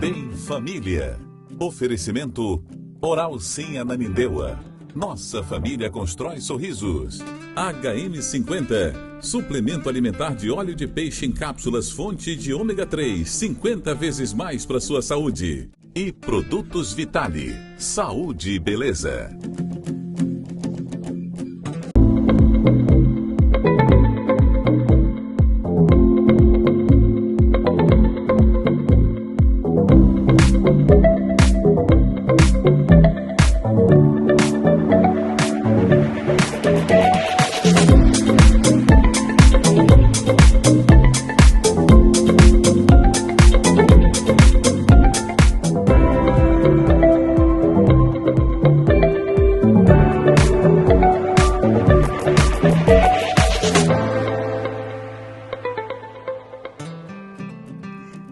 Bem Família. Oferecimento Oral Sim Ananindeua. Nossa família constrói sorrisos. HM50. Suplemento alimentar de óleo de peixe em cápsulas fonte de ômega 3. 50 vezes mais para sua saúde. E Produtos Vitale. Saúde e beleza.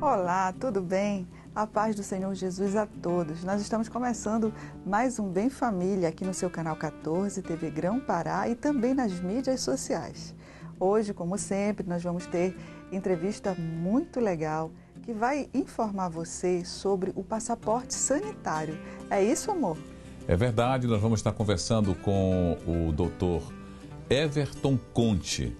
Olá, tudo bem? A paz do Senhor Jesus a todos. Nós estamos começando mais um Bem Família aqui no seu canal 14, TV Grão Pará e também nas mídias sociais. Hoje, como sempre, nós vamos ter entrevista muito legal que vai informar você sobre o passaporte sanitário. É isso, amor? É verdade, nós vamos estar conversando com o doutor Everton Conte.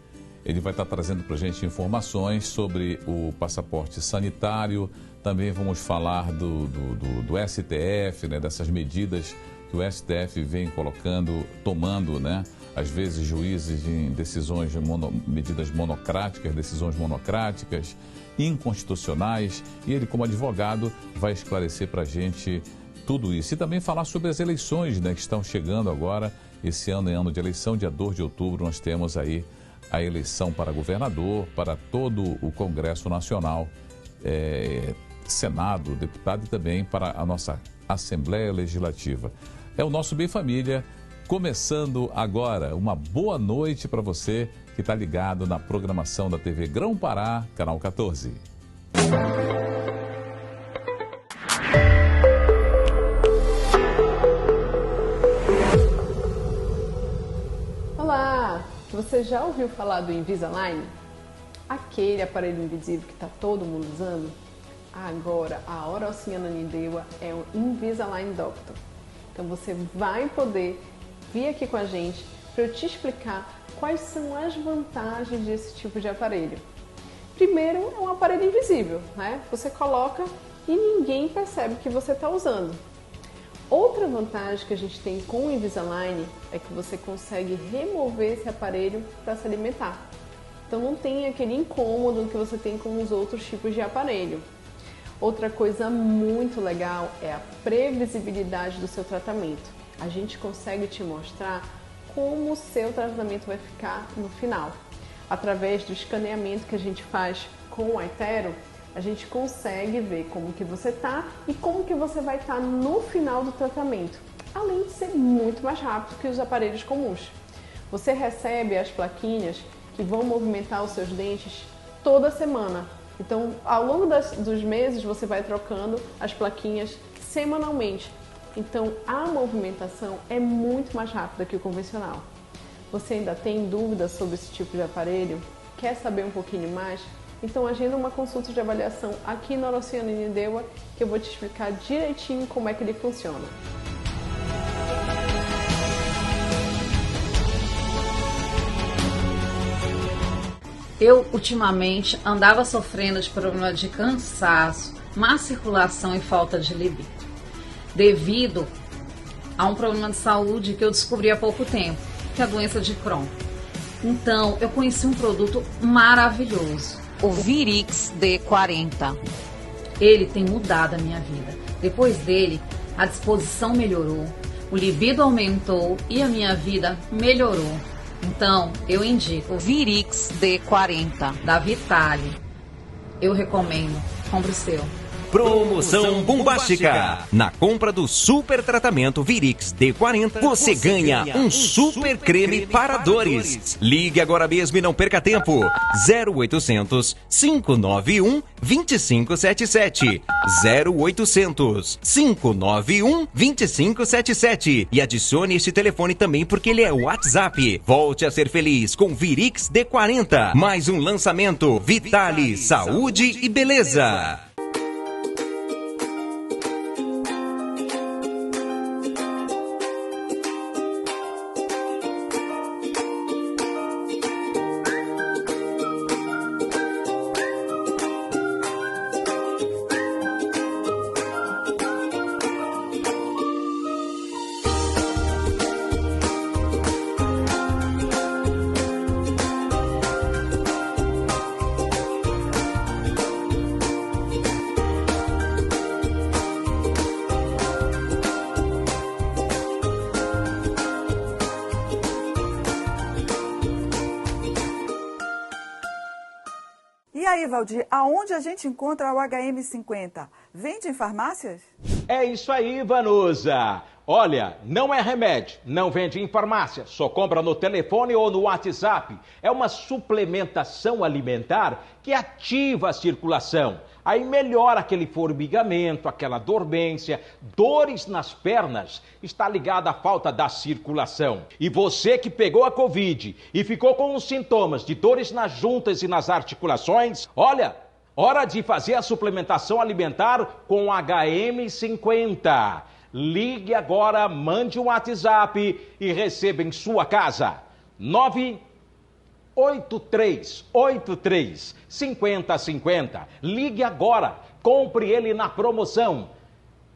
Ele vai estar trazendo para a gente informações sobre o passaporte sanitário. Também vamos falar do STF, né, dessas medidas que o STF vem tomando, né? Às vezes juízes em decisões, medidas monocráticas, decisões monocráticas, inconstitucionais. E ele, como advogado, vai esclarecer para a gente tudo isso. E também falar sobre as eleições, né, que estão chegando agora. Esse ano é ano de eleição, dia 2 de outubro, nós temos aí a eleição para governador, para todo o Congresso Nacional, Senado, deputado e também para a nossa Assembleia Legislativa. É o nosso Bem Família, começando agora. Uma boa noite para você que está ligado na programação da TV Grão Pará, canal 14. Olá! Você já ouviu falar do Invisalign? Aquele aparelho invisível que está todo mundo usando? Agora, a Oral Sim Ananindeua é o Invisalign Doctor. Então você vai poder vir aqui com a gente para eu te explicar quais são as vantagens desse tipo de aparelho. Primeiro, é um aparelho invisível, né? Você coloca e ninguém percebe que você está usando. Outra vantagem que a gente tem com o Invisalign é que você consegue remover esse aparelho para se alimentar. Então não tem aquele incômodo que você tem com os outros tipos de aparelho. Outra coisa muito legal é a previsibilidade do seu tratamento. A gente consegue te mostrar como o seu tratamento vai ficar no final. Através do escaneamento que a gente faz com o iTero, a gente consegue ver como que você está e como que você vai estar no final do tratamento, além de ser muito mais rápido que os aparelhos comuns. Você recebe as plaquinhas que vão movimentar os seus dentes toda semana. Então, ao longo dos meses, você vai trocando as plaquinhas semanalmente. Então, a movimentação é muito mais rápida que o convencional. Você ainda tem dúvidas sobre esse tipo de aparelho? Quer saber um pouquinho mais? Então agenda uma consulta de avaliação aqui na Oral Sim Ananindeua que eu vou te explicar direitinho como é que ele funciona. Eu ultimamente andava sofrendo de problemas de cansaço, má circulação e falta de libido, devido a um problema de saúde que eu descobri há pouco tempo, que é a doença de Crohn. Então eu conheci um produto maravilhoso, o Virix D40. Ele tem mudado a minha vida. Depois dele, a disposição melhorou, o libido aumentou e a minha vida melhorou. Então, eu indico o Virix D40 da Vitale. Eu recomendo. Compre o seu. Promoção bombástica! Na compra do super tratamento Virix D40, você ganha um super creme para dores. Ligue agora mesmo e não perca tempo. 0800 591 2577. 0800 591 2577. E adicione este telefone também porque ele é o WhatsApp. Volte a ser feliz com Virix D40. Mais um lançamento Vitale, Saúde e Beleza. aí, Valdir, aonde a gente encontra o HM50? Vende em farmácias? É isso aí, Vanusa. Olha, não é remédio, não vende em farmácia, só compra no telefone ou no WhatsApp. É uma suplementação alimentar que ativa a circulação. Aí melhora aquele formigamento, aquela dormência, dores nas pernas. Está ligada à falta da circulação. E você que pegou a Covid e ficou com os sintomas de dores nas juntas e nas articulações, olha, hora de fazer a suplementação alimentar com HM50. Ligue agora, mande um WhatsApp e receba em sua casa. 983835050. Ligue agora, compre ele na promoção.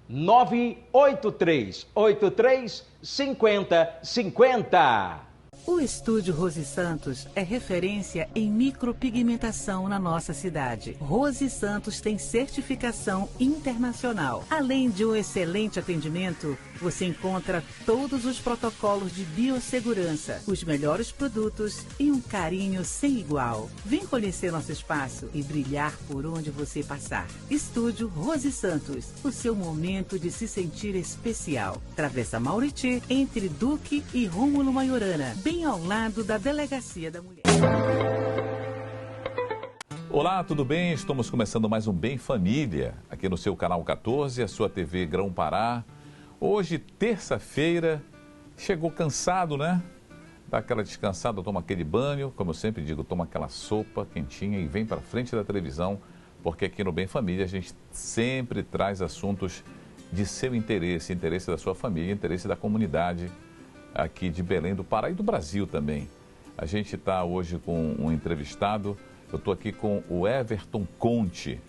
983835050. O Estúdio Rose Santos é referência em micropigmentação na nossa cidade. Rose Santos tem certificação internacional. Além de um excelente atendimento, você encontra todos os protocolos de biossegurança, os melhores produtos e um carinho sem igual. Vem conhecer nosso espaço e brilhar por onde você passar. Estúdio Rose Santos, o seu momento de se sentir especial. Travessa Mauriti, entre Duque e Rômulo Maiorana, bem ao lado da Delegacia da Mulher. Olá, tudo bem? Estamos começando mais um Bem Família, aqui no seu canal 14, a sua TV Grão Pará. Hoje, terça-feira, chegou cansado, né? Dá aquela descansada, toma aquele banho, como eu sempre digo, toma aquela sopa quentinha e vem para frente da televisão, porque aqui no Bem Família a gente sempre traz assuntos de seu interesse, interesse da sua família, interesse da comunidade aqui de Belém do Pará e do Brasil também. A gente está hoje com um entrevistado, eu estou aqui com o Everton Conte,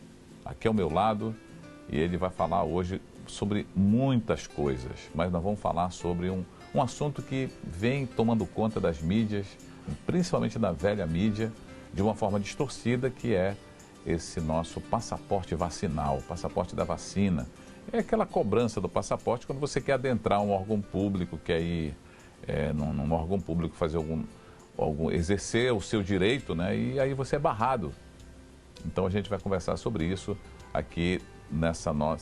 aqui ao meu lado, e ele vai falar hoje sobre muitas coisas, mas nós vamos falar sobre um assunto que vem tomando conta das mídias, principalmente da velha mídia, de uma forma distorcida, que é esse nosso passaporte vacinal, passaporte da vacina. É aquela cobrança do passaporte quando você quer adentrar um órgão público, quer ir num órgão público fazer exercer o seu direito, né? E aí você é barrado. Então a gente vai conversar sobre isso aqui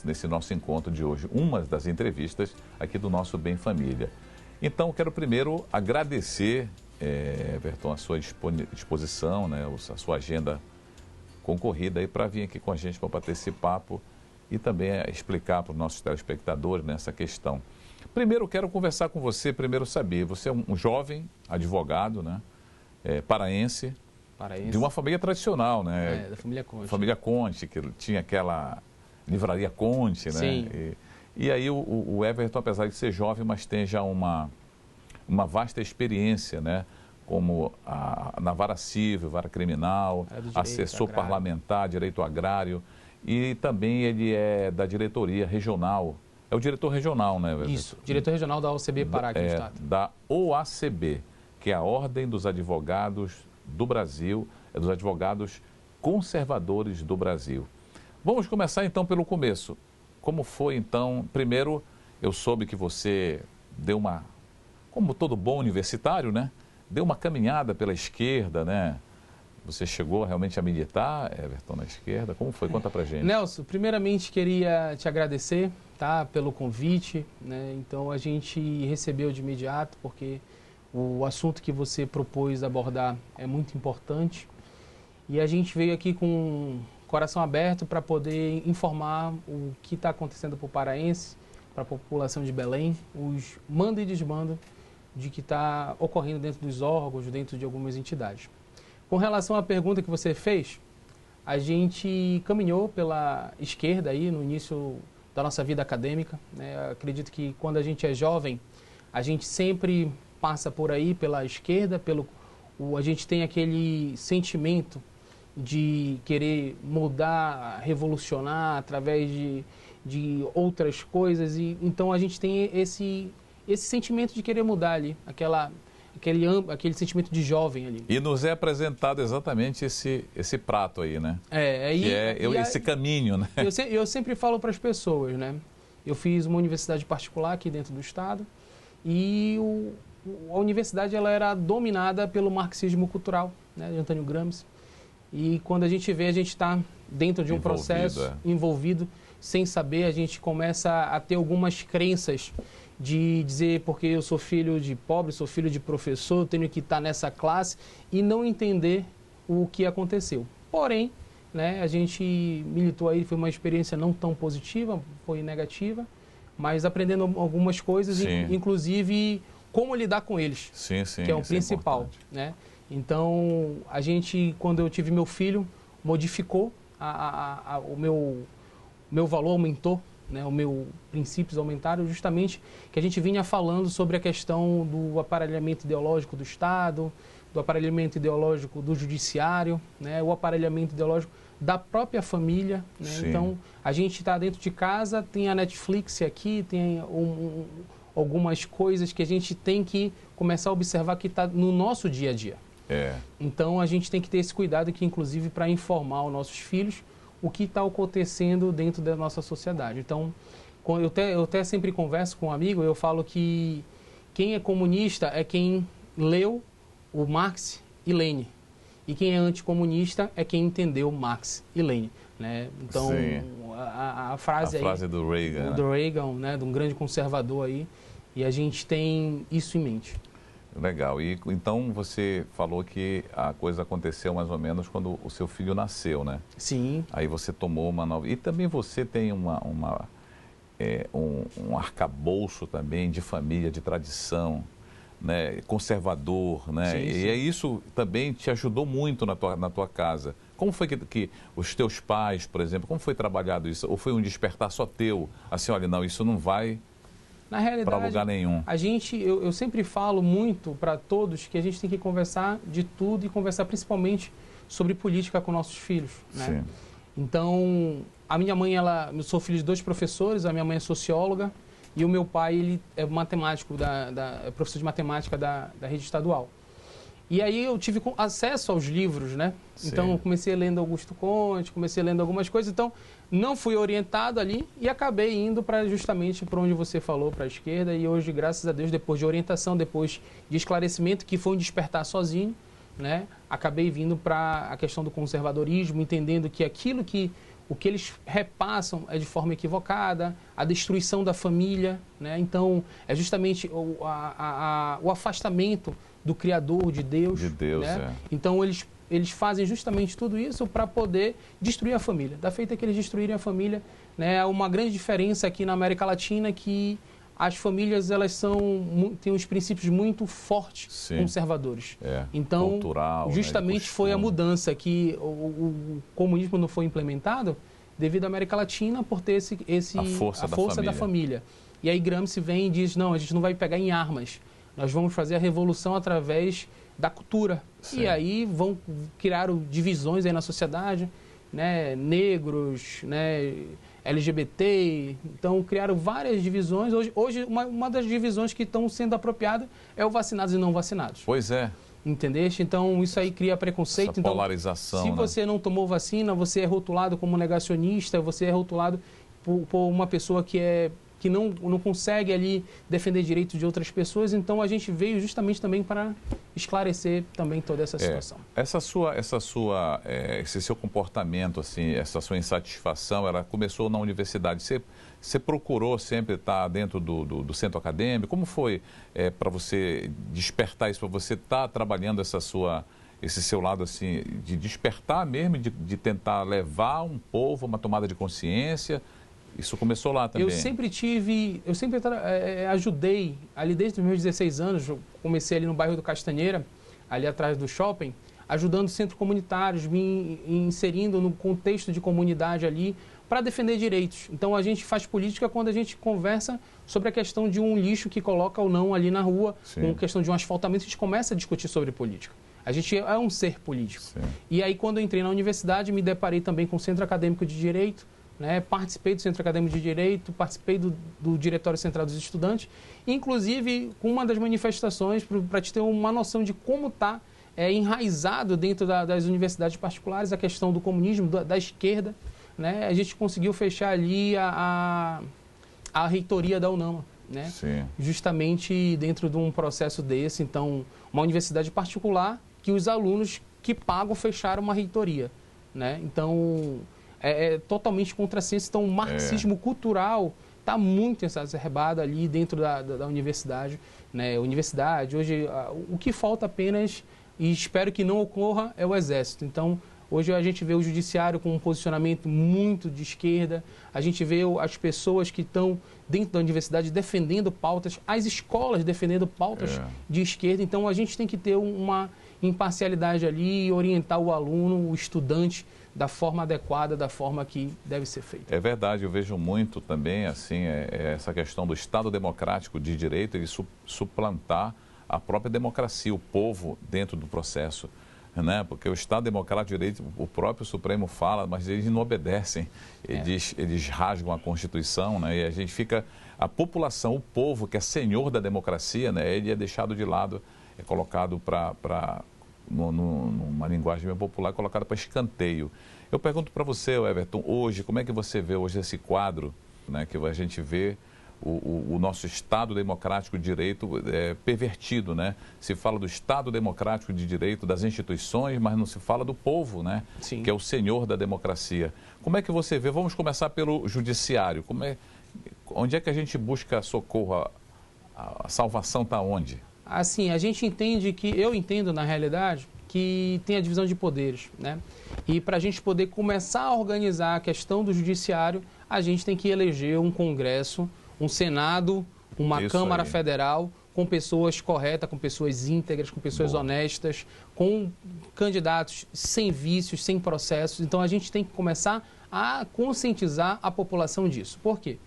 nesse nosso encontro de hoje, uma das entrevistas aqui do nosso Bem Família. Então quero primeiro agradecer, Everton, a sua disposição, né? A sua agenda concorrida aí para vir aqui com a gente para bater esse papo e também explicar para os nossos telespectadores nessa questão. Primeiro, quero conversar com você, primeiro saber, você é um jovem advogado, né? Paraense, de uma família tradicional, né? Da família Conte. Família Conte, que tinha aquela livraria Conte, né? Sim. E aí o Everton, apesar de ser jovem, mas tem já uma vasta experiência, né? Como na vara civil, vara criminal, assessor parlamentar, direito agrário, e também ele é da diretoria regional. É o diretor regional, né? Isso, diretor regional da OACB Pará aqui no estado. Da OACB, que é a Ordem dos Advogados do Brasil, dos Advogados Conservadores do Brasil. Vamos começar então pelo começo. Como foi então? Primeiro, eu soube que você deu como todo bom universitário, né? Deu uma caminhada pela esquerda, né? Você chegou realmente a militar, Everton, na esquerda? Como foi? Conta pra gente. Nelson, primeiramente queria te agradecer, tá, pelo convite, né? Então a gente recebeu de imediato, porque o assunto que você propôs abordar é muito importante. E a gente veio aqui com o coração aberto para poder informar o que está acontecendo para o paraense, para a população de Belém, os manda e desmanda de que está ocorrendo dentro dos órgãos, dentro de algumas entidades. Com relação à pergunta que você fez, a gente caminhou pela esquerda aí no início da nossa vida acadêmica, né? Acredito que quando a gente é jovem, a gente sempre passa por aí pela esquerda, a gente tem aquele sentimento de querer mudar, revolucionar através de outras coisas, e então a gente tem esse sentimento de querer mudar ali, aquele sentimento de jovem ali. E nos é apresentado exatamente esse prato aí, né? Esse caminho, né? Eu sempre falo para as pessoas, né? Eu fiz uma universidade particular aqui dentro do estado e a universidade ela era dominada pelo marxismo cultural, né, de Antônio Gramsci. e quando a gente vê, a gente está dentro de um processo envolvido, sem saber, a gente começa a ter algumas crenças de dizer, porque eu sou filho de pobre, sou filho de professor, tenho que estar nessa classe, e não entender o que aconteceu. Porém, né, a gente militou aí, foi uma experiência não tão positiva, foi negativa, mas aprendendo algumas coisas, inclusive como lidar com eles, que é o principal, né? Então, a gente, quando eu tive meu filho, modificou o meu valor, aumentou, né? Os meus princípios aumentaram, justamente que a gente vinha falando sobre a questão do aparelhamento ideológico do Estado, do aparelhamento ideológico do judiciário, né? O aparelhamento ideológico da própria família, né? Então, a gente está dentro de casa, tem a Netflix aqui, tem algumas coisas que a gente tem que começar a observar que está no nosso dia a dia. Então, a gente tem que ter esse cuidado aqui, inclusive, para informar os nossos filhos o que está acontecendo dentro da nossa sociedade. Então, eu até sempre converso com um amigo, eu falo que quem é comunista é quem leu o Marx e Lenin. E quem é anticomunista é quem entendeu Marx e Lenin, né? Então, a frase do Reagan, do Reagan, né, de um grande conservador aí, e a gente tem isso em mente. Legal. E então você falou que a coisa aconteceu mais ou menos quando o seu filho nasceu, né? Sim. Aí você tomou uma nova... E também você tem um arcabouço também de família, de tradição, né? Conservador, né? Sim, sim. E isso também te ajudou muito na tua casa. Como foi que os teus pais, por exemplo, como foi trabalhado isso? Ou foi um despertar só teu? Assim, olha, não, isso não vai... Na realidade, para lugar nenhum. Eu sempre falo muito para todos que a gente tem que conversar de tudo e conversar principalmente sobre política com nossos filhos, né? Sim. Então, a minha mãe, eu sou filho de 2 professores, a minha mãe é socióloga e o meu pai, ele é matemático, é professor de matemática da rede estadual. E aí eu tive acesso aos livros, né? Sim. Então, eu comecei lendo Augusto Conte, comecei lendo algumas coisas, então não fui orientado ali e acabei indo justamente para onde você falou, para a esquerda, e hoje, graças a Deus, depois de orientação, depois de esclarecimento, que foi um despertar sozinho, né? Acabei vindo para a questão do conservadorismo, entendendo que o que eles repassam é de forma equivocada, a destruição da família, né? Então, é justamente o afastamento do Criador, de Deus. Né? Então, eles fazem justamente tudo isso para poder destruir a família. Da feita que eles destruírem a família, né? Uma grande diferença aqui na América Latina que as famílias, elas têm uns princípios muito fortes, conservadores. Então, cultural, justamente, né, foi a mudança que o comunismo não foi implementado devido à América Latina por ter a força da família. E aí Gramsci vem e diz, não, a gente não vai pegar em armas, nós vamos fazer a revolução através da cultura. E aí vão criar divisões aí na sociedade, né, negros, né, LGBT, então criaram várias divisões. Hoje uma das divisões que estão sendo apropriadas é o vacinados e não vacinados. Pois é. Entendeste? Então isso aí cria preconceito. Essa polarização, então, se você não tomou vacina, você é rotulado como negacionista, você é rotulado por uma pessoa que não consegue ali defender direitos de outras pessoas. Então a gente veio justamente também para esclarecer também toda essa situação. Esse seu comportamento, assim, essa sua insatisfação, ela começou na universidade. Você procurou sempre estar dentro do centro acadêmico? Como foi para você despertar isso, para você estar trabalhando esse seu lado assim, de despertar mesmo, de tentar levar um povo a uma tomada de consciência? Isso começou lá também? Eu sempre ajudei, ali desde os meus 16 anos, eu comecei ali no bairro do Castanheira, ali atrás do shopping, ajudando centros comunitários, me inserindo no contexto de comunidade ali, para defender direitos. Então a gente faz política quando a gente conversa sobre a questão de um lixo que coloca ou não ali na rua, com a questão de um asfaltamento, a gente começa a discutir sobre política. A gente é um ser político. E aí quando eu entrei na universidade, me deparei também com o Centro Acadêmico de Direito, né? Participei do Centro Acadêmico de Direito, participei do Diretório Central dos Estudantes, inclusive com uma das manifestações, para te ter uma noção de como está enraizado dentro das universidades particulares a questão do comunismo, da esquerda, né? A gente conseguiu fechar ali a reitoria da UNAMA, né? Justamente dentro de um processo desse. Então, uma universidade particular que os alunos que pagam fechar uma reitoria, né? Então, é totalmente contrassenso. Então, o marxismo cultural está muito exacerbado ali dentro da universidade, né? Universidade, hoje, o que falta apenas, e espero que não ocorra, é o Exército. Então, hoje a gente vê o judiciário com um posicionamento muito de esquerda, a gente vê as pessoas que estão dentro da universidade defendendo pautas, as escolas defendendo pautas de esquerda. Então, a gente tem que ter uma imparcialidade ali e orientar o aluno, o estudante, da forma adequada, da forma que deve ser feita. É verdade, eu vejo muito também, assim, essa questão do Estado democrático de direito, ele suplantar a própria democracia, o povo dentro do processo, né? Porque o Estado democrático de direito, o próprio Supremo fala, mas eles não obedecem, eles rasgam a Constituição, né? E a gente fica, a população, o povo que é senhor da democracia, né? Ele é deixado de lado, é colocado numa linguagem bem popular, colocado para escanteio. Eu pergunto para você, Everton, hoje, como é que você vê hoje esse quadro, né, que a gente vê o nosso Estado democrático de direito pervertido, né? Se fala do Estado democrático de direito, das instituições, mas não se fala do povo, né? Sim. Que é o senhor da democracia. Como é que você vê? Vamos começar pelo judiciário. Onde é que a gente busca socorro? A salvação está onde? Assim, a gente entende eu entendo na realidade, que tem a divisão de poderes, né? E para a gente poder começar a organizar a questão do judiciário, a gente tem que eleger um Congresso, um Senado, uma Câmara Federal, com pessoas corretas, com pessoas íntegras, com pessoas honestas, com candidatos sem vícios, sem processos. Então, a gente tem que começar a conscientizar a população disso. Por quê?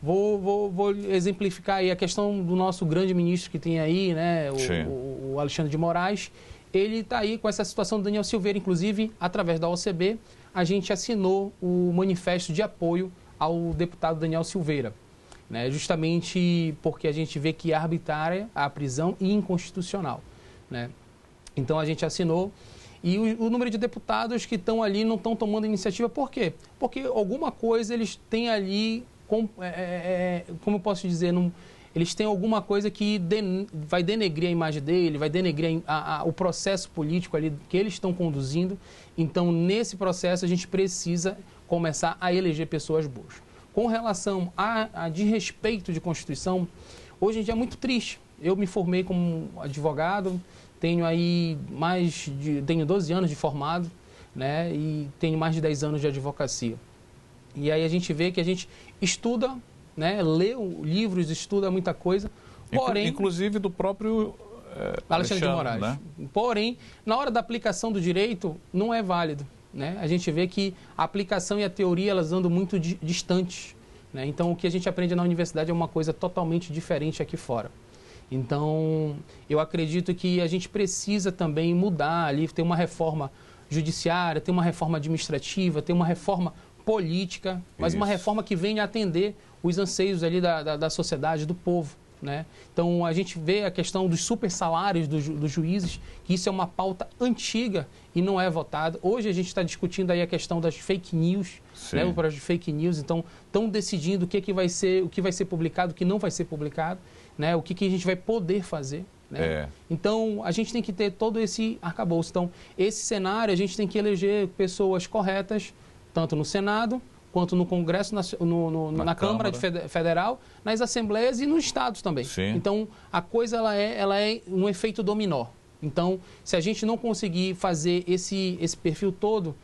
Vou exemplificar aí a questão do nosso grande ministro que tem aí, né, o Alexandre de Moraes. Ele está aí com essa situação do Daniel Silveira, inclusive, através da OCB, a gente assinou o manifesto de apoio ao deputado Daniel Silveira, né, justamente porque a gente vê que é arbitrária a prisão e inconstitucional, né? Então, a gente assinou. E o número de deputados que estão ali não estão tomando iniciativa, por quê? Porque alguma coisa eles têm ali, como eu posso dizer, eles têm alguma coisa que vai denegrir a imagem dele, vai denegrir o processo político ali que eles estão conduzindo. Então, nesse processo, a gente precisa começar a eleger pessoas boas. Com relação a de respeito de Constituição, hoje em dia é muito triste. Eu me formei como advogado, tenho aí tenho 12 anos de formado, né, e tenho mais de 10 anos de advocacia. E aí a gente vê que a gente estuda, né, lê livros, estuda muita coisa, porém... Inclusive do próprio Alexandre de Moraes. Né? Porém, na hora da aplicação do direito, não é válido, né? A gente vê que a aplicação e a teoria, elas andam muito distantes, né? Então, o que a gente aprende na universidade é uma coisa totalmente diferente aqui fora. Então, eu acredito que a gente precisa também mudar ali, ter uma reforma judiciária, ter uma reforma administrativa, ter uma reforma política, mas uma reforma que venha atender os anseios ali da sociedade, do povo, né? Então, a gente vê a questão dos super salários dos juízes, que isso é uma pauta antiga e não é votada. Hoje a gente está discutindo aí a questão das fake news, né? O projeto de fake news. Então, estão decidindo o que vai ser publicado, o que não vai ser publicado, né? O que a gente vai poder fazer, né? Então, a gente tem que ter todo esse arcabouço. Então, esse cenário, a gente tem que eleger pessoas corretas, tanto no Senado, quanto no Congresso, na Câmara Federal, nas Assembleias e nos Estados também. Sim. Então, a coisa ela é um efeito dominó. Então, se a gente não conseguir fazer esse perfil todo,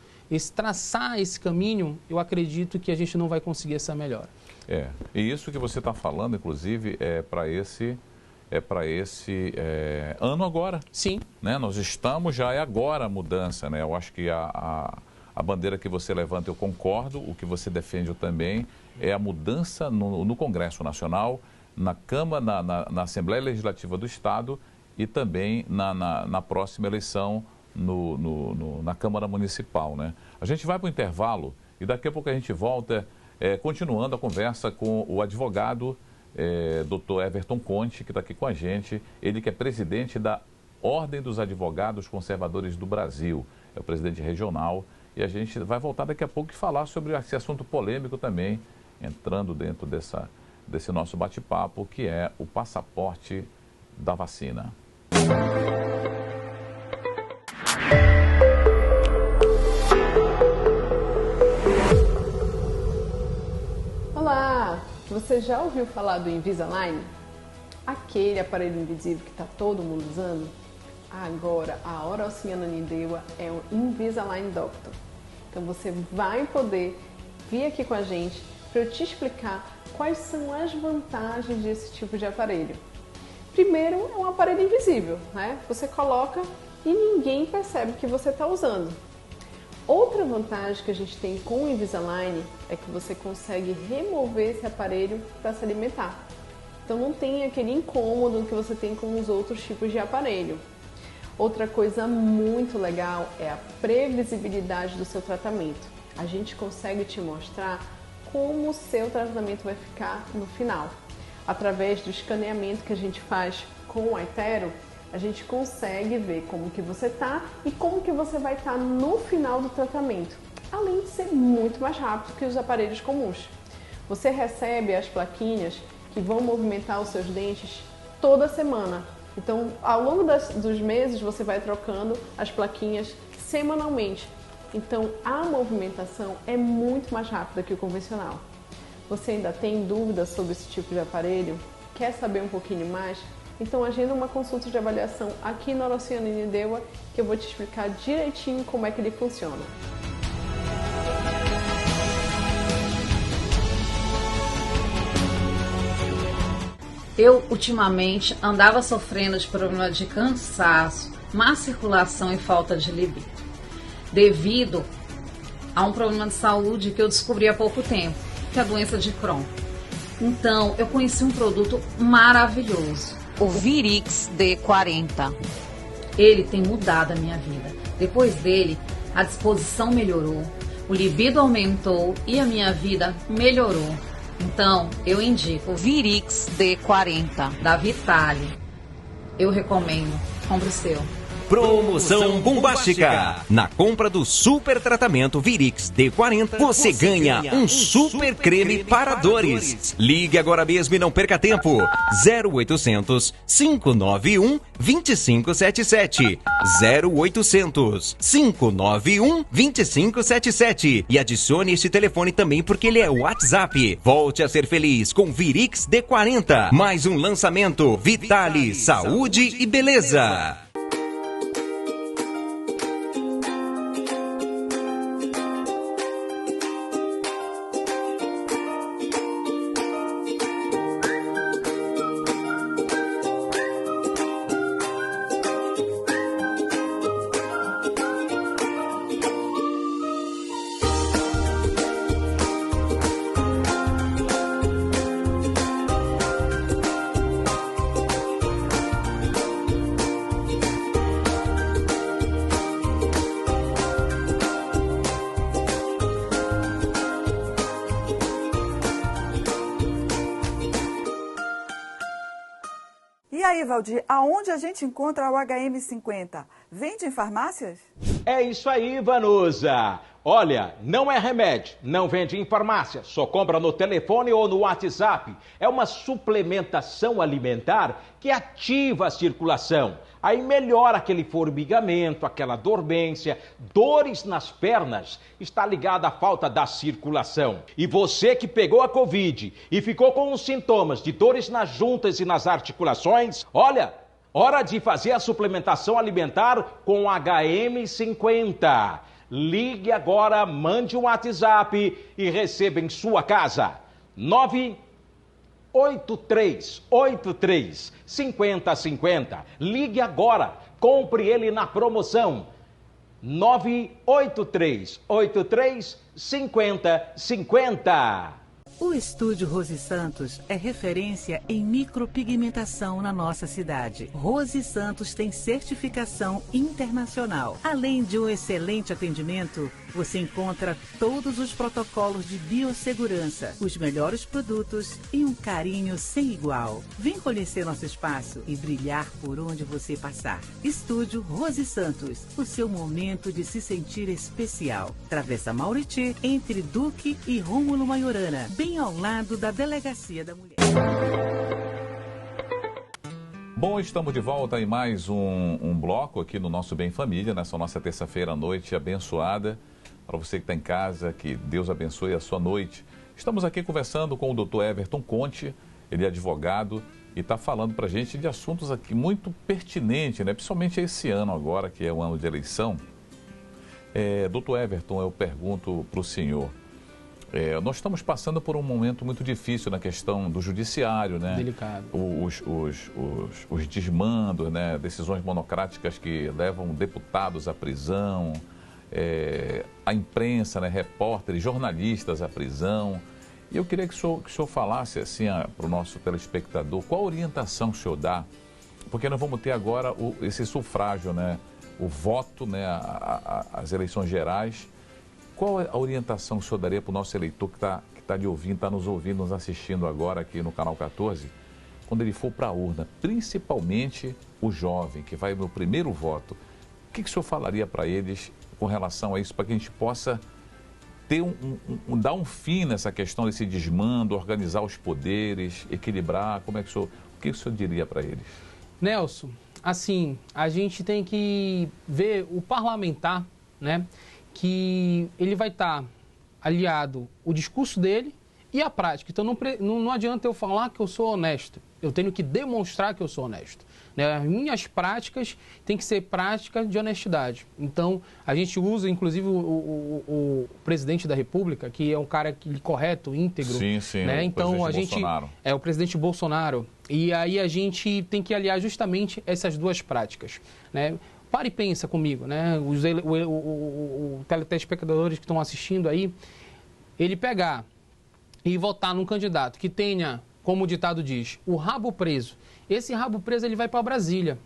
traçar esse caminho, eu acredito que a gente não vai conseguir essa melhora. E isso que você está falando, inclusive, é para esse ano agora. Sim. Né? Nós estamos, já é agora a mudança, né? Eu acho que a bandeira que você levanta, eu concordo, o que você defende eu também, é a mudança no Congresso Nacional, na Câmara, na Assembleia Legislativa do Estado e também na próxima eleição na Câmara Municipal, né? A gente vai para o intervalo e daqui a pouco a gente volta, continuando a conversa com o advogado Dr. Everton Conte, que está aqui com a gente, ele que é presidente da Ordem dos Advogados Conservadores do Brasil, é o presidente regional. E a gente vai voltar daqui a pouco e falar sobre esse assunto polêmico também, entrando dentro desse nosso bate-papo, que é o passaporte da vacina. Olá! Você já ouviu falar do Invisalign? Aquele aparelho invisível que está todo mundo usando? Agora, a Orocinha Nanindeua é o Invisalign Doctor. Então você vai poder vir aqui com a gente para eu te explicar quais são as vantagens desse tipo de aparelho. Primeiro, é um aparelho invisível, né? Você coloca e ninguém percebe que você está usando. Outra vantagem que a gente tem com o Invisalign é que você consegue remover esse aparelho para se alimentar. Então não tem aquele incômodo que você tem com os outros tipos de aparelho. Outra coisa muito legal é a previsibilidade do seu tratamento. A gente consegue te mostrar como o seu tratamento vai ficar no final. Através do escaneamento que a gente faz com o iTero, a gente consegue ver como que você está e como que você vai estar no final do tratamento, além de ser muito mais rápido que os aparelhos comuns. Você recebe as plaquinhas que vão movimentar os seus dentes toda semana. Então, ao longo dos meses, você vai trocando as plaquinhas semanalmente. Então, a movimentação é muito mais rápida que o convencional. Você ainda tem dúvidas sobre esse tipo de aparelho? Quer saber um pouquinho mais? Então agenda uma consulta de avaliação aqui na Orocinha Nanindeua que eu vou te explicar direitinho como é que ele funciona. Eu, ultimamente, andava sofrendo de problemas de cansaço, má circulação e falta de libido, devido a um problema de saúde que eu descobri há pouco tempo, que é a doença de Crohn. Então, eu conheci um produto maravilhoso, o Virix D40. Ele tem mudado a minha vida. Depois dele, a disposição melhorou, o libido aumentou e a minha vida melhorou. Então, eu indico o Virix D40 da Vitale. Eu recomendo. Compre o seu. Promoção bombástica! Na compra do super tratamento Virix D40, você ganha um super creme para dores. Ligue agora mesmo e não perca tempo. 0800 591 2577. 0800 591 2577. E adicione esse telefone também porque ele é o WhatsApp. Volte a ser feliz com Virix D40. Mais um lançamento Vitale, Saúde e Beleza. E aí, Valdir, aonde a gente encontra o HM50? Vende em farmácias? É isso aí, Vanusa. Olha, não é remédio, não vende em farmácia, só compra no telefone ou no WhatsApp. É uma suplementação alimentar que ativa a circulação. Aí melhora aquele formigamento, aquela dormência, dores nas pernas. Está ligada à falta da circulação. E você que pegou a Covid e ficou com os sintomas de dores nas juntas e nas articulações, olha, hora de fazer a suplementação alimentar com HM50. Ligue agora, mande um WhatsApp e receba em sua casa. 98383 5050. Ligue agora, compre ele na promoção. 98383 5050. O Estúdio Rose Santos é referência em micropigmentação na nossa cidade. Rose Santos tem certificação internacional. Além de um excelente atendimento, você encontra todos os protocolos de biossegurança, os melhores produtos e um carinho sem igual. Vem conhecer nosso espaço e brilhar por onde você passar. Estúdio Rose Santos, o seu momento de se sentir especial. Travessa Mauriti, entre Duque e Rômulo Maiorana, bem ao lado da Delegacia da Mulher. Bom, estamos de volta em mais um bloco aqui no nosso Bem Família, nessa nossa terça-feira à noite abençoada. Para você que está em casa, que Deus abençoe a sua noite. Estamos aqui conversando com o Dr. Everton Conte, ele é advogado e está falando para a gente de assuntos aqui muito pertinentes, né? Principalmente esse ano agora, que é o ano de eleição. Dr. Everton, eu pergunto para o senhor, nós estamos passando por um momento muito difícil na questão do judiciário, né? Delicado. Os desmandos, né? Decisões monocráticas que levam deputados à prisão, a imprensa, né? Repórteres, jornalistas à prisão. E eu queria que o senhor falasse assim para o nosso telespectador, qual orientação o senhor dá, porque nós vamos ter agora esse sufrágio, né? O voto, né? As eleições gerais. Qual é a orientação que o senhor daria para o nosso eleitor que está lhe ouvindo, está nos ouvindo, nos assistindo agora aqui no Canal 14, quando ele for para a urna, principalmente o jovem que vai no primeiro voto? O que o senhor falaria para eles com relação a isso, para que a gente possa ter dar um fim nessa questão desse desmando, organizar os poderes, equilibrar? O que o senhor diria para eles? Nelson, assim, a gente tem que ver o parlamentar, né, que ele vai estar aliado o discurso dele e a prática. Então não adianta eu falar que eu sou honesto, eu tenho que demonstrar que eu sou honesto. Né? As minhas práticas têm que ser práticas de honestidade. Então, a gente usa, inclusive, o presidente da República, que é um cara correto, íntegro. Sim, sim, né? Então, Bolsonaro. É o presidente Bolsonaro. E aí a gente tem que aliar justamente essas duas práticas. Né? Para e pensa comigo, né? Os telespectadores que estão assistindo aí, ele pegar e votar num candidato que tenha, como o ditado diz, o rabo preso. Esse rabo preso ele vai para Brasília.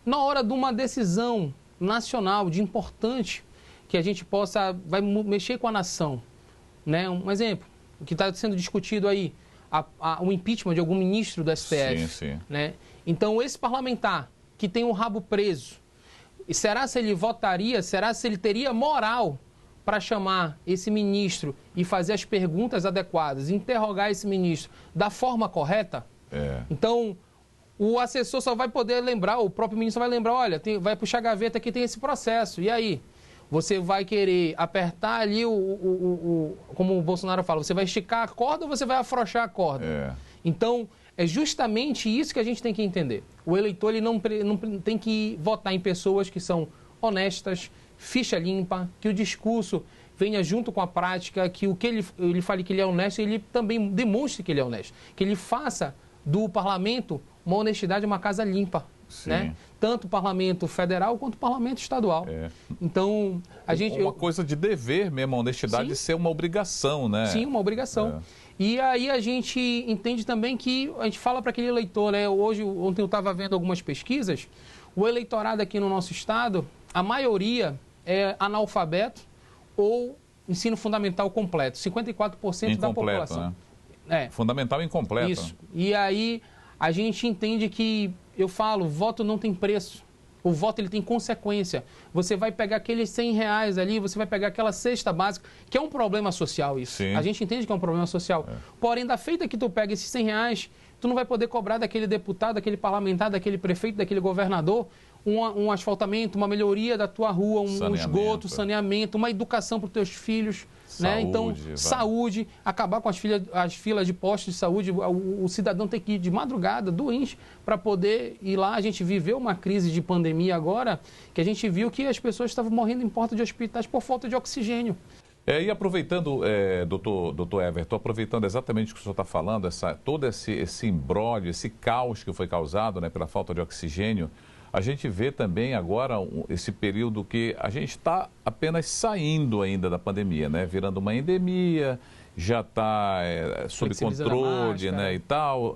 Na hora de uma decisão nacional, de importante, que a gente vai mexer com a nação. Né? Um exemplo, o que está sendo discutido aí, o impeachment de algum ministro do STF. Sim, sim. Né? Então, esse parlamentar que tem o rabo preso, será se ele votaria, será se ele teria moral para chamar esse ministro e fazer as perguntas adequadas, interrogar esse ministro da forma correta? Então, o assessor só vai poder lembrar, o próprio ministro vai lembrar, olha, vai puxar a gaveta que tem esse processo. E aí? Você vai querer apertar ali, como o Bolsonaro fala, você vai esticar a corda ou você vai afrouxar a corda? Então, é justamente isso que a gente tem que entender. O eleitor ele não tem que votar em pessoas que são honestas, ficha limpa, que o discurso venha junto com a prática, que o que ele fale que ele é honesto, ele também demonstre que ele é honesto. Que ele faça do parlamento uma honestidade, uma casa limpa. Né? Tanto o parlamento federal quanto o parlamento estadual. Então, a gente... Uma coisa de dever mesmo, a honestidade ser uma obrigação, né? Sim, uma obrigação. E aí a gente entende também que a gente fala para aquele eleitor, né? Ontem eu estava vendo algumas pesquisas, o eleitorado aqui no nosso estado, a maioria é analfabeto ou ensino fundamental completo, 54% da população. Né? Fundamental incompleto. Isso. E aí a gente entende que, eu falo, voto não tem preço. O voto ele tem consequência. Você vai pegar aqueles R$100 ali, você vai pegar aquela cesta básica, que é um problema social isso. Sim. A gente entende que é um problema social. Porém, da feita que tu pega esses R$100, tu não vai poder cobrar daquele deputado, daquele parlamentar, daquele prefeito, daquele governador, um asfaltamento, uma melhoria da tua rua, um esgoto, saneamento, uma educação para os teus filhos. Né? Então, saúde, acabar com as filas de postos de saúde, o cidadão tem que ir de madrugada, doente, para poder ir lá. A gente viveu uma crise de pandemia agora, que a gente viu que as pessoas estavam morrendo em porta de hospitais por falta de oxigênio. E aproveitando, doutor Everton, aproveitando exatamente o que o senhor está falando, todo esse imbróglio, esse caos que foi causado, né, pela falta de oxigênio, a gente vê também agora esse período que a gente está apenas saindo ainda da pandemia, né? Virando uma endemia, já está sob controle, né, e tal.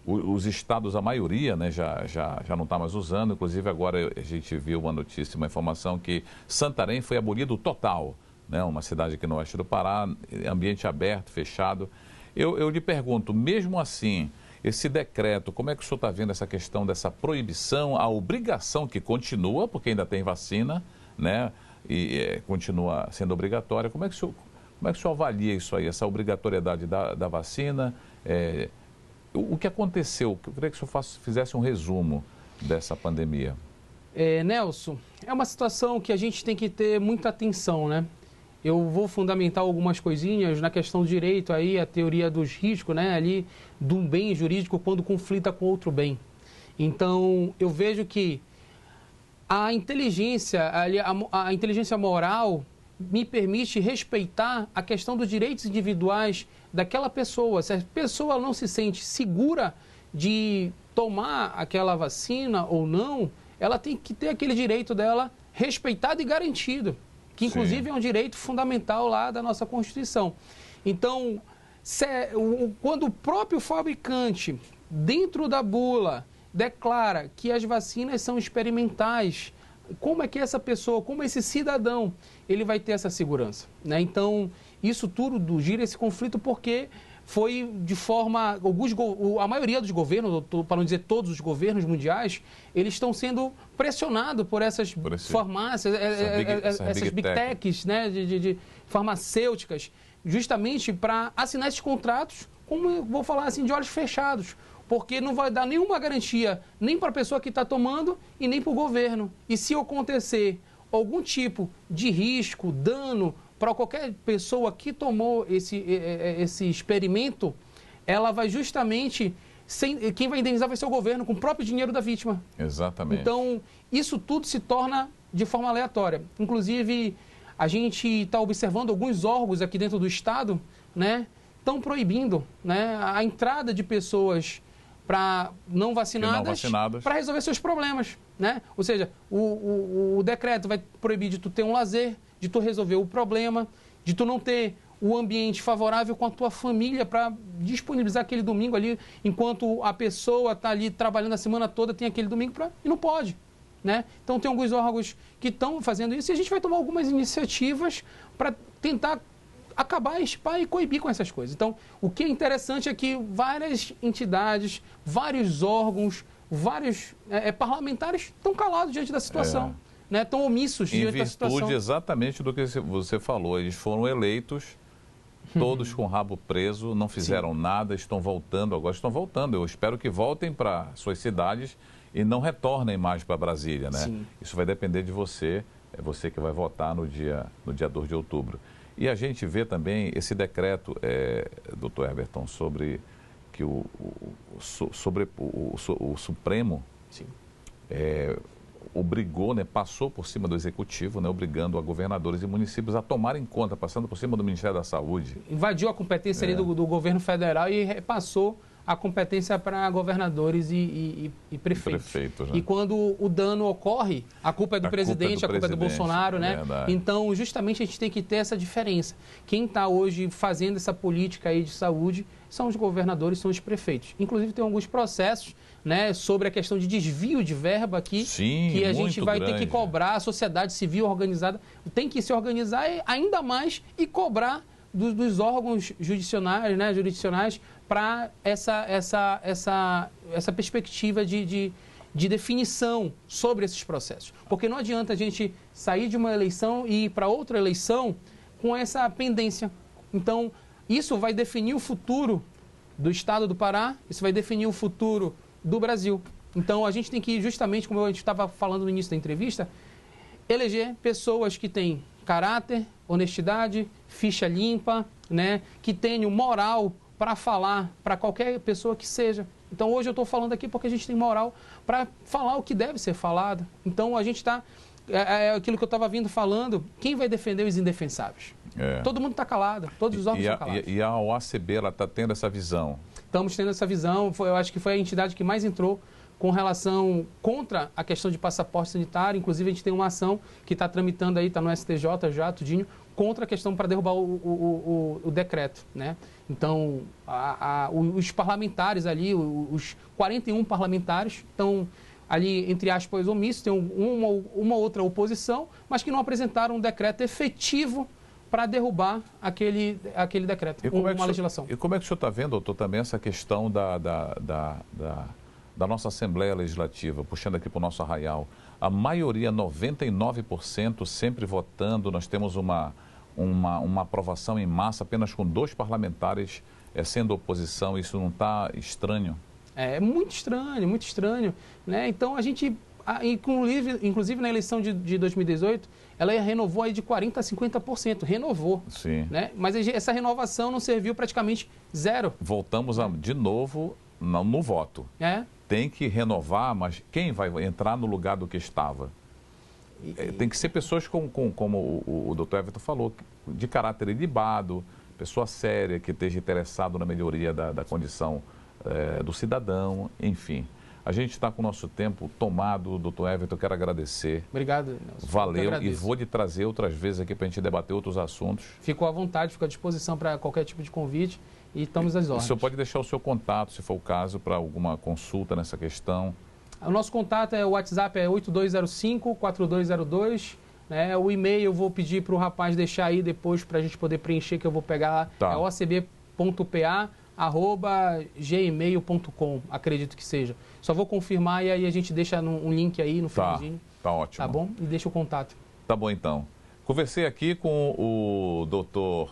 Os estados, a maioria, né, já não está mais usando. Inclusive agora a gente viu uma notícia, uma informação que Santarém foi abolido total, né? Uma cidade aqui no oeste do Pará, ambiente aberto, fechado. Eu lhe pergunto, mesmo assim, esse decreto, como é que o senhor está vendo essa questão dessa proibição, a obrigação que continua, porque ainda tem vacina, né? E continua sendo obrigatória. Como é que o senhor avalia isso aí, essa obrigatoriedade da vacina? O que aconteceu? Eu queria que o senhor fizesse um resumo dessa pandemia. Nelson, é uma situação que a gente tem que ter muita atenção, né? eu vou fundamentar algumas coisinhas na questão do direito, aí a teoria dos riscos, né, ali, de um bem jurídico quando conflita com outro bem. Então, eu vejo que a inteligência moral me permite respeitar a questão dos direitos individuais daquela pessoa. Se a pessoa não se sente segura de tomar aquela vacina ou não, ela tem que ter aquele direito dela respeitado e garantido, que inclusive é um direito fundamental lá da nossa Constituição. Então, quando o próprio fabricante, dentro da bula, declara que as vacinas são experimentais, como é que essa pessoa, como esse cidadão, ele vai ter essa segurança, né? Então, isso tudo gira esse conflito porque foi de forma... a maioria dos governos, para não dizer todos os governos mundiais, eles estão sendo pressionados por essas farmácias, essas big techs, né, de farmacêuticas, justamente para assinar esses contratos, como eu vou falar assim, de olhos fechados, porque não vai dar nenhuma garantia nem para a pessoa que está tomando e nem para o governo. E se acontecer algum tipo de risco, dano para qualquer pessoa que tomou esse experimento, ela vai justamente... quem vai indenizar vai ser o governo, com o próprio dinheiro da vítima. Exatamente. Então, isso tudo se torna de forma aleatória. Inclusive, a gente está observando alguns órgãos aqui dentro do Estado, né, estão proibindo, né, a entrada de pessoas para não vacinadas para resolver seus problemas, né? Ou seja, o decreto vai proibir de tu ter um lazer, de tu resolver o problema, de tu não ter o ambiente favorável com a tua família para disponibilizar aquele domingo ali, enquanto a pessoa está ali trabalhando a semana toda, tem aquele domingo e não pode, né? Então tem alguns órgãos que estão fazendo isso e a gente vai tomar algumas iniciativas para tentar acabar, expar e coibir com essas coisas. Então, o que é interessante é que várias entidades, vários órgãos, vários parlamentares estão calados diante da situação, né? Estão omissos diante da situação. Em virtude exatamente do que você falou, eles foram eleitos, todos com o rabo preso, não fizeram nada, estão voltando, agora estão voltando. Eu espero que voltem para suas cidades e não retornem mais para Brasília, né? Sim. Isso vai depender de você, é você que vai votar no dia 2 de outubro. E a gente vê também esse decreto, doutor Everton, sobre que o Supremo obrigou, né, passou por cima do Executivo, né, obrigando a governadores e municípios a tomarem conta, passando por cima do Ministério da Saúde. Invadiu a competência ali do governo federal e repassou a competência para governadores e prefeitos. Né? E quando o dano ocorre, a culpa é do presidente, a culpa é do Bolsonaro, né? Verdade. Então, justamente, a gente tem que ter essa diferença. Quem está hoje fazendo essa política aí de saúde são os governadores, são os prefeitos. Inclusive, tem alguns processos, né, sobre a questão de desvio de verba aqui, que a gente vai ter que cobrar, a sociedade civil organizada tem que se organizar ainda mais e cobrar dos órgãos jurisdicionais para essa perspectiva de definição sobre esses processos. Porque não adianta a gente sair de uma eleição e ir para outra eleição com essa pendência. Então, isso vai definir o futuro do Estado do Pará, isso vai definir o futuro do Brasil. Então, a gente tem que, justamente, como a gente estava falando no início da entrevista, eleger pessoas que têm caráter, honestidade, ficha limpa, né, que tenham moral para falar para qualquer pessoa que seja. Então, hoje eu estou falando aqui porque a gente tem moral para falar o que deve ser falado. Então, a gente está... aquilo que eu estava vindo falando, quem vai defender os indefensáveis? Todo mundo está calado, todos os órgãos estão calados. E a OACB, ela está tendo essa visão? Estamos tendo essa visão. Eu acho que foi a entidade que mais entrou com relação contra a questão de passaporte sanitário. Inclusive, a gente tem uma ação que está tramitando aí, está no STJ já, tudinho, contra a questão para derrubar o decreto, né? Então, os parlamentares ali, os 41 parlamentares estão ali, entre aspas, omissos, tem uma outra oposição, mas que não apresentaram um decreto efetivo para derrubar aquele decreto, uma legislação. E como é que o senhor está vendo, doutor, também essa questão da nossa Assembleia Legislativa, puxando aqui para o nosso arraial? A maioria, 99%, sempre votando. Nós temos uma aprovação em massa apenas com 2 parlamentares sendo oposição. Isso não está estranho? É muito estranho, né? Então, a gente Inclusive na eleição de 2018, ela renovou aí de 40% a 50%, renovou. Sim. Né? Mas essa renovação não serviu praticamente zero. Voltamos de novo no voto. Tem que renovar, mas quem vai entrar no lugar do que estava? Tem que ser pessoas como o doutor Everton falou, de caráter ilibado, pessoa séria, que esteja interessado na melhoria da condição do cidadão, enfim. A gente está com o nosso tempo tomado, doutor Everton, eu quero agradecer. Obrigado, Nelson. Valeu, e vou lhe trazer outras vezes aqui para a gente debater outros assuntos. Fico à vontade, fico à disposição para qualquer tipo de convite e estamos às ordens. O senhor pode deixar o seu contato, se for o caso, para alguma consulta nessa questão? O nosso contato o WhatsApp é 8205-4202. Né? O e-mail eu vou pedir para o rapaz deixar aí depois para a gente poder preencher, que eu vou pegar lá. Tá. É ocb.pa@gmail.com, acredito que seja. Só vou confirmar e aí a gente deixa um link aí no finalzinho. Tá ótimo. Tá bom? E deixa o contato. Tá bom, então. Conversei aqui com o doutor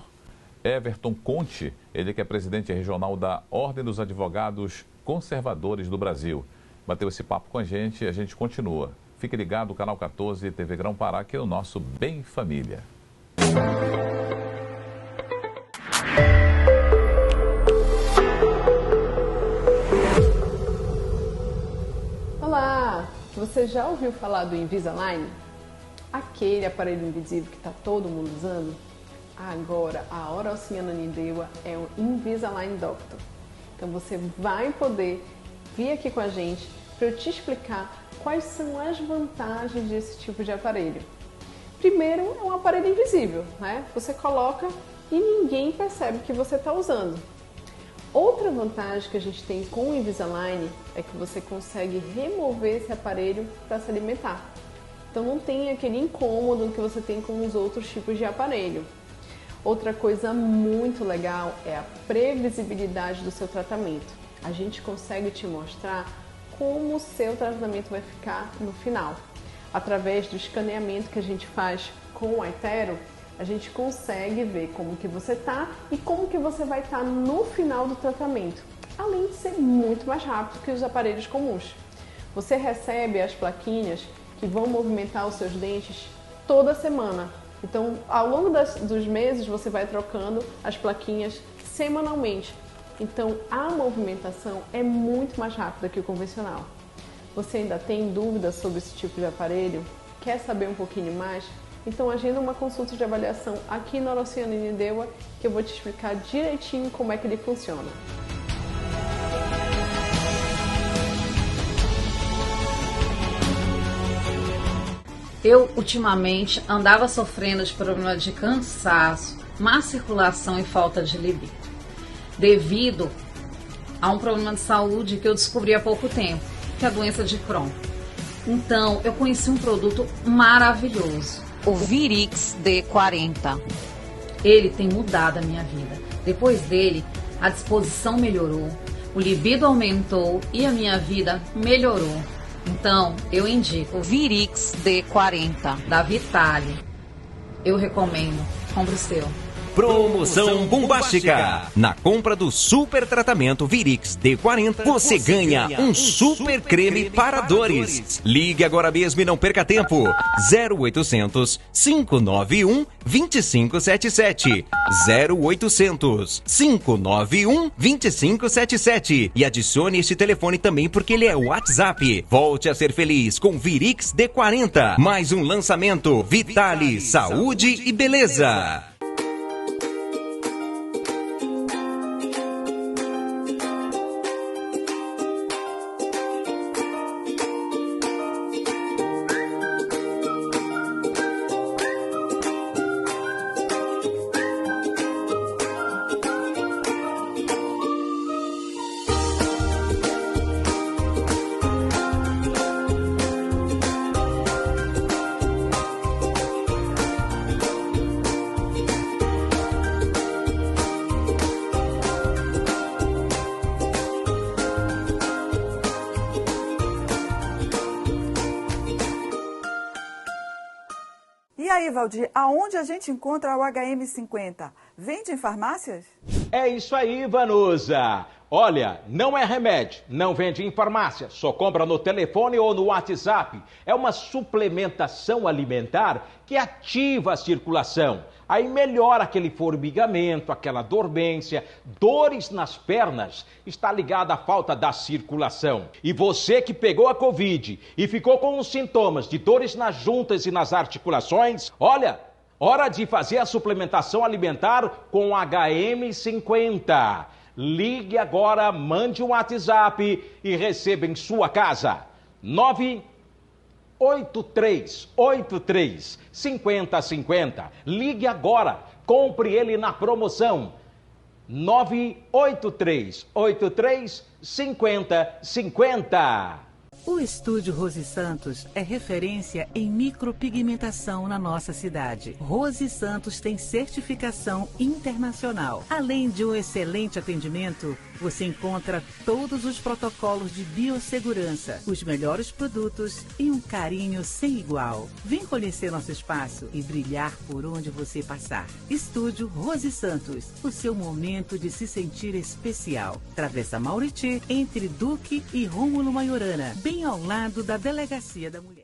Everton Conte, ele que é presidente regional da Ordem dos Advogados Conservadores do Brasil. Bateu esse papo com a gente e a gente continua. Fique ligado, Canal 14, TV Grão-Pará, que é o nosso Bem Família. Olá! Você já ouviu falar do Invisalign? Aquele aparelho invisível que está todo mundo usando? Agora, a Orocinha Ananindeua é o Invisalign Doctor. Então você vai poder vir aqui com a gente para eu te explicar quais são as vantagens desse tipo de aparelho. Primeiro, é um aparelho invisível, né? Você coloca e ninguém percebe que você está usando. Outra vantagem que a gente tem com o Invisalign é que você consegue remover esse aparelho para se alimentar. Então não tem aquele incômodo que você tem com os outros tipos de aparelho. Outra coisa muito legal é a previsibilidade do seu tratamento. A gente consegue te mostrar como o seu tratamento vai ficar no final. Através do escaneamento que a gente faz com o iTero, a gente consegue ver como que você está e como que você vai estar no final do tratamento, além de ser muito mais rápido que os aparelhos comuns. Você recebe as plaquinhas que vão movimentar os seus dentes toda semana. Então, ao longo dos meses, você vai trocando as plaquinhas semanalmente. Então, a movimentação é muito mais rápida que o convencional. Você ainda tem dúvidas sobre esse tipo de aparelho? Quer saber um pouquinho mais? Então, agenda uma consulta de avaliação aqui na Orocinha Ananindeua, que eu vou te explicar direitinho como é que ele funciona. Eu, ultimamente, andava sofrendo de problemas de cansaço, má circulação e falta de libido, devido a um problema de saúde que eu descobri há pouco tempo, que é a doença de Crohn. Então, eu conheci um produto maravilhoso, o Virix D40. Ele tem mudado a minha vida. Depois dele, a disposição melhorou, o libido aumentou e a minha vida melhorou. Então, eu indico o Virix D40 da Vitale. Eu recomendo. Compre o seu. Promoção bombástica! Na compra do super tratamento Virix D40, você ganha um super creme para dores. Ligue agora mesmo e não perca tempo. 0800 591 2577. 0800 591 2577. E adicione este telefone também porque ele é o WhatsApp. Volte a ser feliz com Virix D40. Mais um lançamento Vitale, Saúde e Beleza. E aí, Valdir, aonde a gente encontra o HM50? Vende em farmácias? É isso aí, Vanusa. Olha, não é remédio, não vende em farmácia, só compra no telefone ou no WhatsApp. É uma suplementação alimentar que ativa a circulação. Aí melhora aquele formigamento, aquela dormência, dores nas pernas. Está ligada à falta da circulação. E você que pegou a Covid e ficou com os sintomas de dores nas juntas e nas articulações, olha, hora de fazer a suplementação alimentar com HM50. Ligue agora, mande um WhatsApp e receba em sua casa. 983835050. Ligue agora, compre ele na promoção. 983835050. O Estúdio Rose Santos é referência em micropigmentação na nossa cidade. Rose Santos tem certificação internacional. Além de um excelente atendimento, você encontra todos os protocolos de biossegurança, os melhores produtos e um carinho sem igual. Vem conhecer nosso espaço e brilhar por onde você passar. Estúdio Rose Santos, o seu momento de se sentir especial. Travessa Mauriti, entre Duque e Rômulo Maiorana, bem ao lado da Delegacia da Mulher.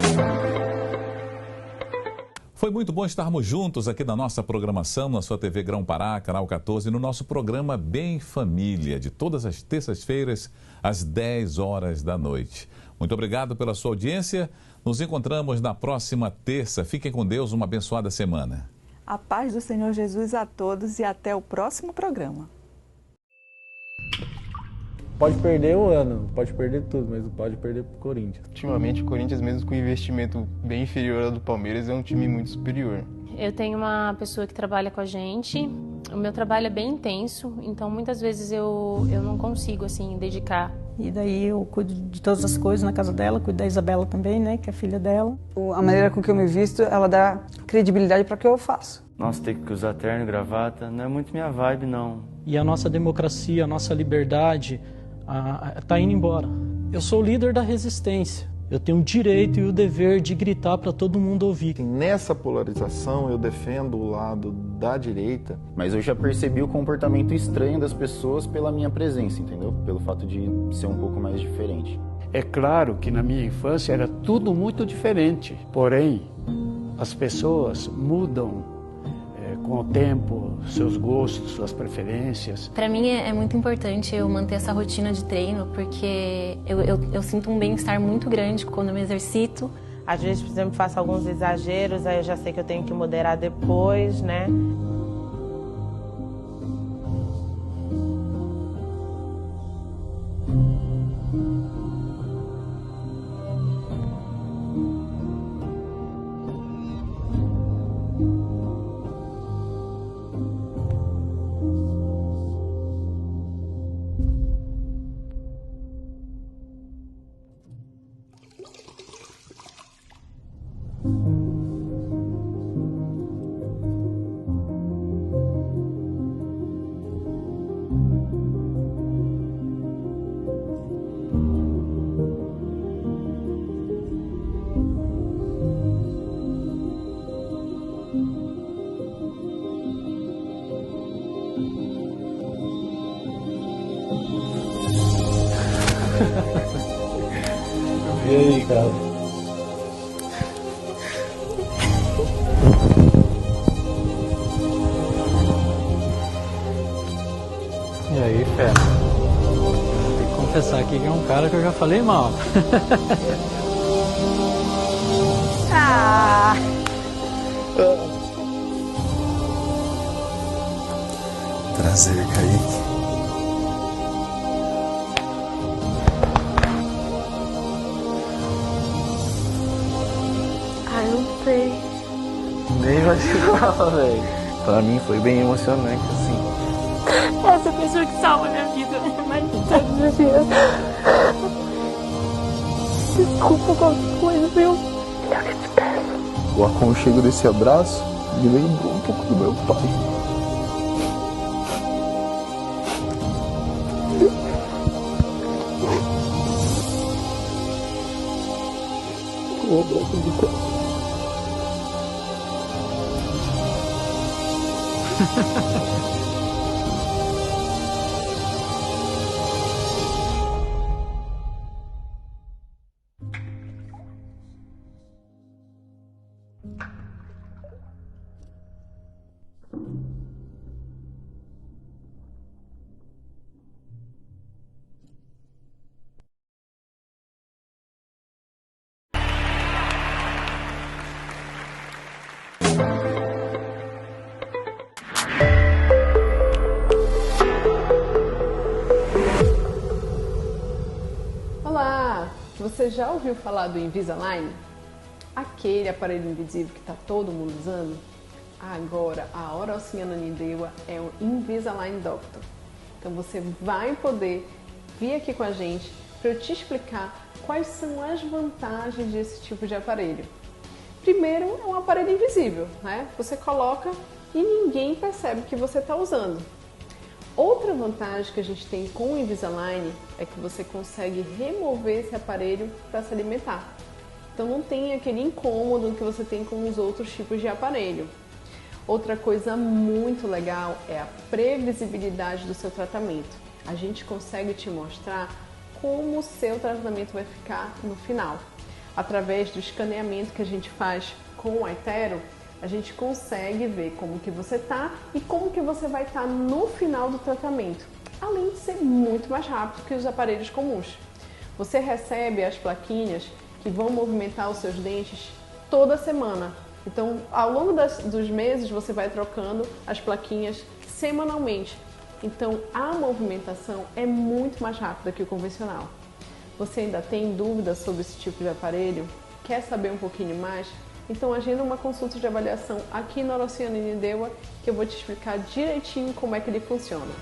Foi muito bom estarmos juntos aqui na nossa programação, na sua TV Grão-Pará, Canal 14, no nosso programa Bem Família, de todas as terças-feiras, às 10 horas da noite. Muito obrigado pela sua audiência. Nos encontramos na próxima terça. Fiquem com Deus, uma abençoada semana. A paz do Senhor Jesus a todos e até o próximo programa. Pode perder o ano, pode perder tudo, mas não pode perder pro Corinthians. Ultimamente o Corinthians, mesmo com um investimento bem inferior ao do Palmeiras, é um time muito superior. Eu tenho uma pessoa que trabalha com a gente, o meu trabalho é bem intenso, então muitas vezes eu não consigo assim dedicar. E daí eu cuido de todas as coisas na casa dela, cuido da Isabela também, né, que é a filha dela. A maneira com que eu me visto, ela dá credibilidade para o que eu faço. Nossa, ter que usar terno e gravata não é muito minha vibe, não. E a nossa democracia, a nossa liberdade tá indo embora. Eu sou o líder da resistência. Eu tenho o direito e o dever de gritar para todo mundo ouvir. Nessa polarização eu defendo o lado da direita. Mas eu já percebi o comportamento estranho das pessoas pela minha presença, entendeu? Pelo fato de ser um pouco mais diferente. É claro que na minha infância era tudo muito diferente. Porém, as pessoas mudam com o tempo, seus gostos, suas preferências. Para mim é muito importante eu manter essa rotina de treino, porque eu sinto um bem-estar muito grande quando eu me exercito. Às vezes, por exemplo, faço alguns exageros, aí eu já sei que eu tenho que moderar depois, né? E aí, cara? E aí, fera? Tem que confessar aqui que é um cara que eu já falei mal. Prazer, Kaique. Nem imaginava, velho. Pra mim foi bem emocionante, assim. Essa pessoa que salva minha vida, mas todos os dias. Desculpa qualquer coisa, viu? Eu que te peço. O aconchego desse abraço me lembrou um pouco do meu pai. Um abraço de coração. Você já ouviu falar do Invisalign? Aquele aparelho invisível que está todo mundo usando? Agora, a Hora Oceana Ananindeua é o Invisalign Doctor. Então você vai poder vir aqui com a gente para eu te explicar quais são as vantagens desse tipo de aparelho. Primeiro, é um aparelho invisível, né? Você coloca e ninguém percebe que você está usando. Outra vantagem que a gente tem com o Invisalign é que você consegue remover esse aparelho para se alimentar. Então não tem aquele incômodo que você tem com os outros tipos de aparelho. Outra coisa muito legal é a previsibilidade do seu tratamento. A gente consegue te mostrar como o seu tratamento vai ficar no final. Através do escaneamento que a gente faz com o iTero, a gente consegue ver como que você está e como que você vai estar no final do tratamento, além de ser muito mais rápido que os aparelhos comuns. Você recebe as plaquinhas que vão movimentar os seus dentes toda semana. Então, ao longo dos meses, você vai trocando as plaquinhas semanalmente. Então, a movimentação é muito mais rápida que o convencional. Você ainda tem dúvidas sobre esse tipo de aparelho? Quer saber um pouquinho mais? Então agenda uma consulta de avaliação aqui na Hora Oceana Ananindeua que eu vou te explicar direitinho como é que ele funciona.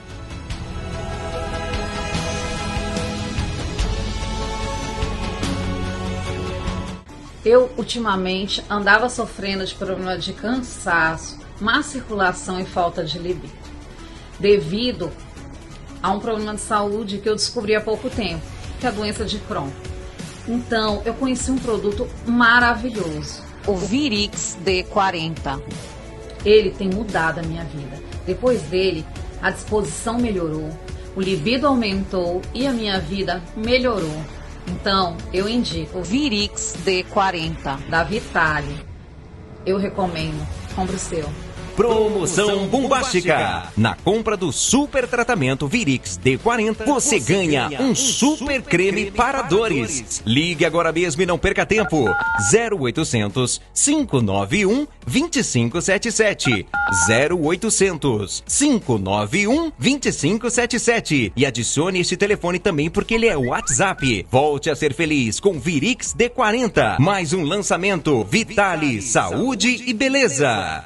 Eu, ultimamente, andava sofrendo de problemas de cansaço, má circulação e falta de libido, devido a um problema de saúde que eu descobri há pouco tempo, que é a doença de Crohn. Então, eu conheci um produto maravilhoso, o Virix D40. Ele tem mudado a minha vida. Depois dele, a disposição melhorou, o libido aumentou e a minha vida melhorou. Então, eu indico o Virix D40 da Vitale. Eu recomendo. Compre o seu. Promoção bombástica! Na compra do super tratamento Virix D40, você ganha um super creme para dores. Ligue agora mesmo e não perca tempo. 0800 591 2577. 0800 591 2577. E adicione este telefone também porque ele é o WhatsApp. Volte a ser feliz com Virix D40. Mais um lançamento Vitale, Saúde e Beleza.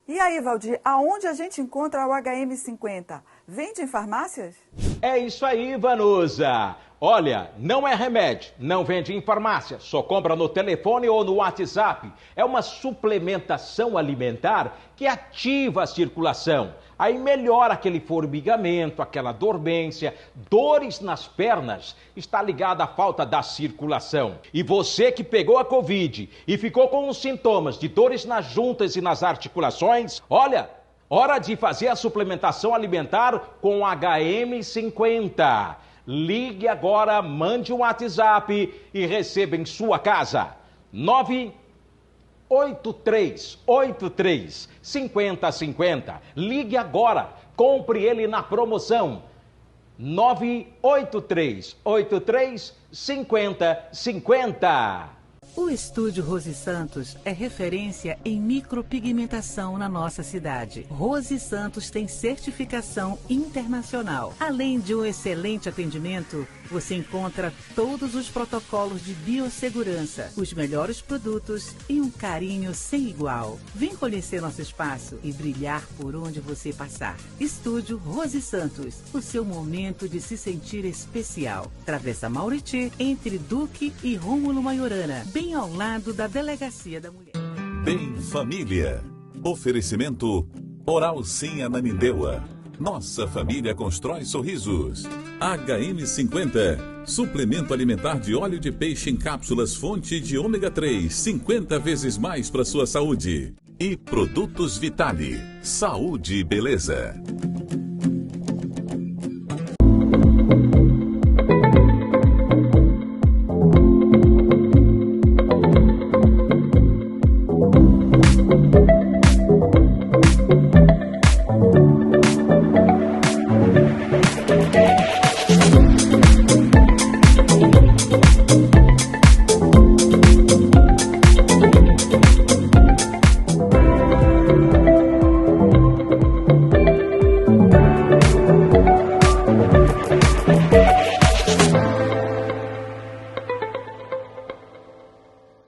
E aí, Valdir, aonde a gente encontra o HM50? Vende em farmácias? É isso aí, Vanusa. Olha, não é remédio, não vende em farmácia, só compra no telefone ou no WhatsApp. É uma suplementação alimentar que ativa a circulação. Aí melhora aquele formigamento, aquela dormência, dores nas pernas. Está ligada à falta da circulação. E você que pegou a Covid e ficou com os sintomas de dores nas juntas e nas articulações, olha, hora de fazer a suplementação alimentar com HM50. Ligue agora, mande um WhatsApp e receba em sua casa. 983835050. Ligue agora, compre ele na promoção. 983835050. O Estúdio Rose Santos é referência em micropigmentação na nossa cidade. Rose Santos tem certificação internacional. Além de um excelente atendimento, você encontra todos os protocolos de biossegurança, os melhores produtos e um carinho sem igual. Vem conhecer nosso espaço e brilhar por onde você passar. Estúdio Rose Santos, o seu momento de se sentir especial. Travessa Mauriti, entre Duque e Rômulo Maiorana, bem ao lado da Delegacia da Mulher. Bem Família. Oferecimento Oral Sim Ananindeua. Nossa família constrói sorrisos. HM50. Suplemento alimentar de óleo de peixe em cápsulas fonte de ômega 3, 50 vezes mais para sua saúde. E Produtos Vitale, saúde e beleza.